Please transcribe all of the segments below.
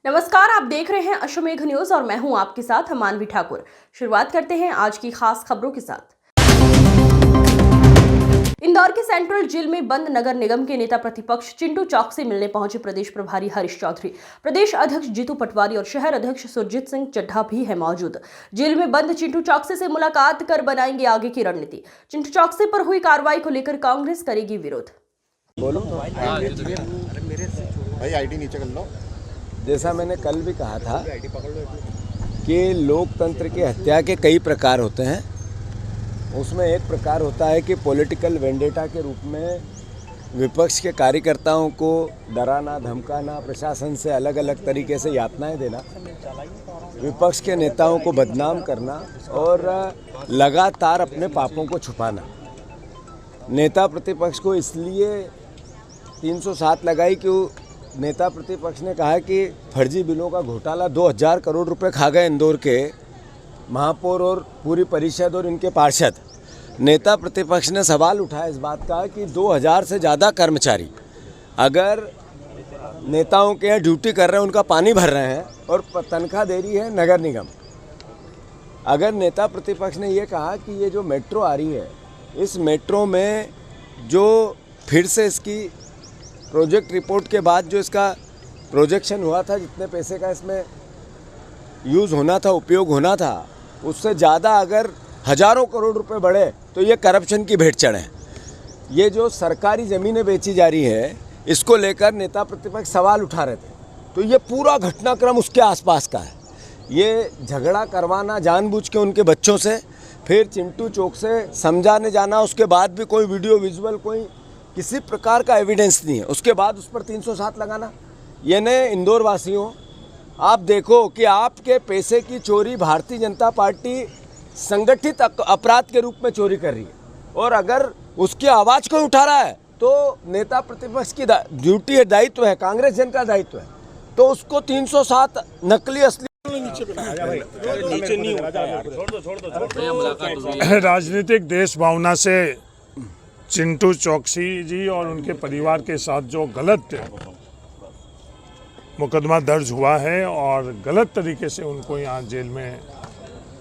नमस्कार, आप देख रहे हैं अश्वमेघ न्यूज और मैं हूं आपके साथ मानवी ठाकुर। शुरुआत करते हैं आज की खास खबरों के साथ। इंदौर के सेंट्रल जेल में बंद नगर निगम के नेता प्रतिपक्ष चिंटू चौक से मिलने पहुंचे प्रदेश प्रभारी हरीश चौधरी, प्रदेश अध्यक्ष जीतू पटवारी और शहर अध्यक्ष सुरजीत सिंह चड्ढा भी है मौजूद। जेल में बंद चिंटू चौकसी से मुलाकात कर बनाएंगे आगे की रणनीति। चिंटू चौकसी पर हुई कार्रवाई को लेकर कांग्रेस करेगी विरोध। भाई आईडी नीचे कर लो। जैसा मैंने कल भी कहा था कि लोकतंत्र की हत्या के कई प्रकार होते हैं। उसमें एक प्रकार होता है कि पॉलिटिकल वेंडेटा के रूप में विपक्ष के कार्यकर्ताओं को डराना, धमकाना, प्रशासन से अलग अलग तरीके से यातनाएं देना, विपक्ष के नेताओं को बदनाम करना और लगातार अपने पापों को छुपाना। नेता प्रतिपक्ष को इसलिए 307 लगाई कि नेता प्रतिपक्ष ने कहा कि फर्जी बिलों का घोटाला 2000 करोड़ रुपए खा गए इंदौर के महापौर और पूरी परिषद और इनके पार्षद। नेता प्रतिपक्ष ने सवाल उठाया इस बात का कि 2000 से ज़्यादा कर्मचारी अगर नेताओं के यहाँ ड्यूटी कर रहे हैं, उनका पानी भर रहे हैं और तनख्वाह दे रही है नगर निगम। अगर नेता प्रतिपक्ष ने ये कहा कि ये जो मेट्रो आ रही है, इस मेट्रो में जो फिर से इसकी प्रोजेक्ट रिपोर्ट के बाद जो इसका प्रोजेक्शन हुआ था, जितने पैसे का इसमें यूज़ होना था, उपयोग होना था, उससे ज़्यादा अगर हज़ारों करोड़ रुपए बढ़े तो ये करप्शन की भेंट चढ़े। ये जो सरकारी ज़मीनें बेची जा रही है, इसको लेकर नेता प्रतिपक्ष सवाल उठा रहे थे। तो ये पूरा घटनाक्रम उसके आसपास का है। ये झगड़ा करवाना जानबूझ के उनके बच्चों से, फिर चिंटू चौक से समझाने जाना, उसके बाद भी कोई वीडियो विजुअल, कोई किसी प्रकार का एविडेंस नहीं है, उसके बाद उस पर 307 लगाना। ये ने इंदौर वासियों, आप देखो कि आपके पैसे की चोरी भारतीय जनता पार्टी संगठित अपराध के रूप में चोरी कर रही है, और अगर उसकी आवाज़ कोई उठा रहा है तो नेता प्रतिपक्ष की ड्यूटी है, दायित्व है, कांग्रेस जन का दायित्व है, तो उसको 307 नकली असली राजनीतिक देश भावना से चिंटू चौकसी जी और उनके परिवार के साथ जो गलत मुकदमा दर्ज हुआ है और गलत तरीके से उनको यहाँ जेल में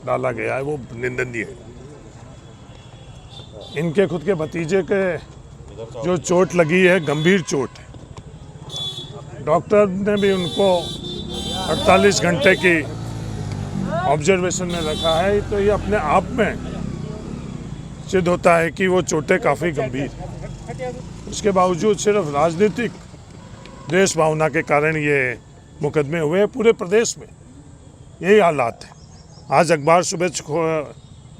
डाला गया है, वो निंदनीय है। इनके खुद के भतीजे के जो चोट लगी है, गंभीर चोट है। डॉक्टर ने भी उनको 48 घंटे की ऑब्जर्वेशन में रखा है, तो ये अपने आप में सिद्ध होता है कि वो चोटें काफ़ी गंभीर हैं। उसके बावजूद सिर्फ राजनीतिक देश भावना के कारण ये मुकदमे हुए हैं। पूरे प्रदेश में यही हालात है। आज अखबार सुबह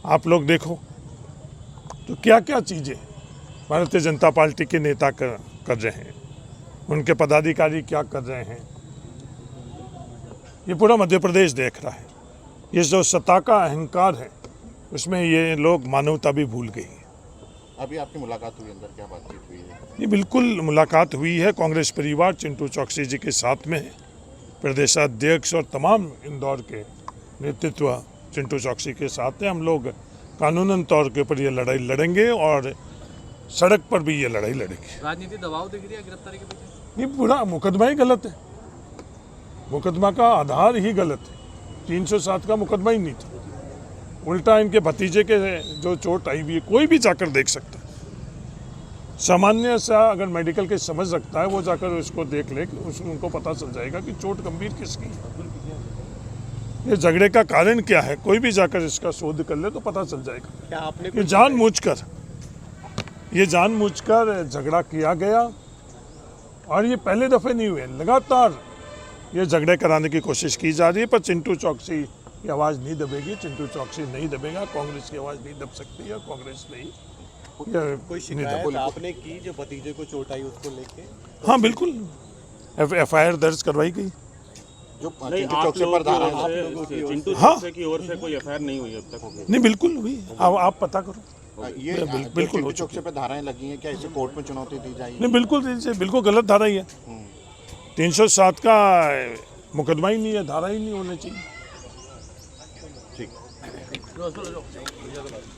आप लोग देखो तो क्या क्या चीज़ें भारतीय जनता पार्टी के नेता कर रहे हैं, उनके पदाधिकारी क्या कर रहे हैं, ये पूरा मध्य प्रदेश देख रहा है। ये जो सत्ता का अहंकार है, उसमें ये लोग मानवता भी भूल गई है। अभी आपकी मुलाकात हुई, अंदर क्या बातचीत हुई है? ये बिल्कुल मुलाकात हुई है। कांग्रेस परिवार चिंटू चौकसी जी के साथ में है। प्रदेशाध्यक्ष और तमाम इंदौर के नेतृत्व चिंटू चौकसी के साथ है। हम लोग कानूनन तौर के ऊपर ये लड़ाई लड़ेंगे और सड़क पर भी ये लड़ाई लड़ेंगे। राजनीति दबाव दिख रही है गिरफ्तारी के पीछे? ये पूरा मुकदमा ही गलत है। मुकदमा का आधार ही गलत है। 307 का मुकदमा ही नहीं था। उल्टा इनके भतीजे के जो चोट आई हुई है, कोई भी जाकर देख सकता है। सामान्य सा अगर मेडिकल के समझ रखता है, वो जाकर उसको देख ले, उनको पता चल जाएगा कि चोट गंभीर किसकी है। ये झगड़े का कारण क्या है, कोई भी जाकर इसका शोध कर ले तो पता चल जाएगा। क्या आपने ये जानबूझकर झगड़ा किया गया, और ये पहले दफे नहीं हुए। लगातार ये झगड़े कराने की कोशिश की जा रही है, पर चिंटू चौकसी की आवाज़ नहीं दबेगी। चिंटू चौकसी नहीं दबेगा, कांग्रेस की आवाज़ नहीं दब सकती है। कांग्रेस नहीं। कोई शिकायत आपने की जो भतीजे को चोट आई उसको लेके? हाँ बिल्कुल, FIR दर्ज करवाई गई। जो चिंटू चौकसी पर धारा चिंटू चौकसी की ओर से कोई FIR नहीं हुई अब तक? नहीं, बिल्कुल हुई। आप पता करो। ये बिल्कुल चिंटू चौकसी पर धाराएं लगी हैं, क्या इसे कोर्ट में चुनौती दी जाएगी? नहीं, बिल्कुल गलत धारा ही है। 307 का मुकदमा ही नहीं है, धारा ही नहीं होनी चाहिए। ठीक।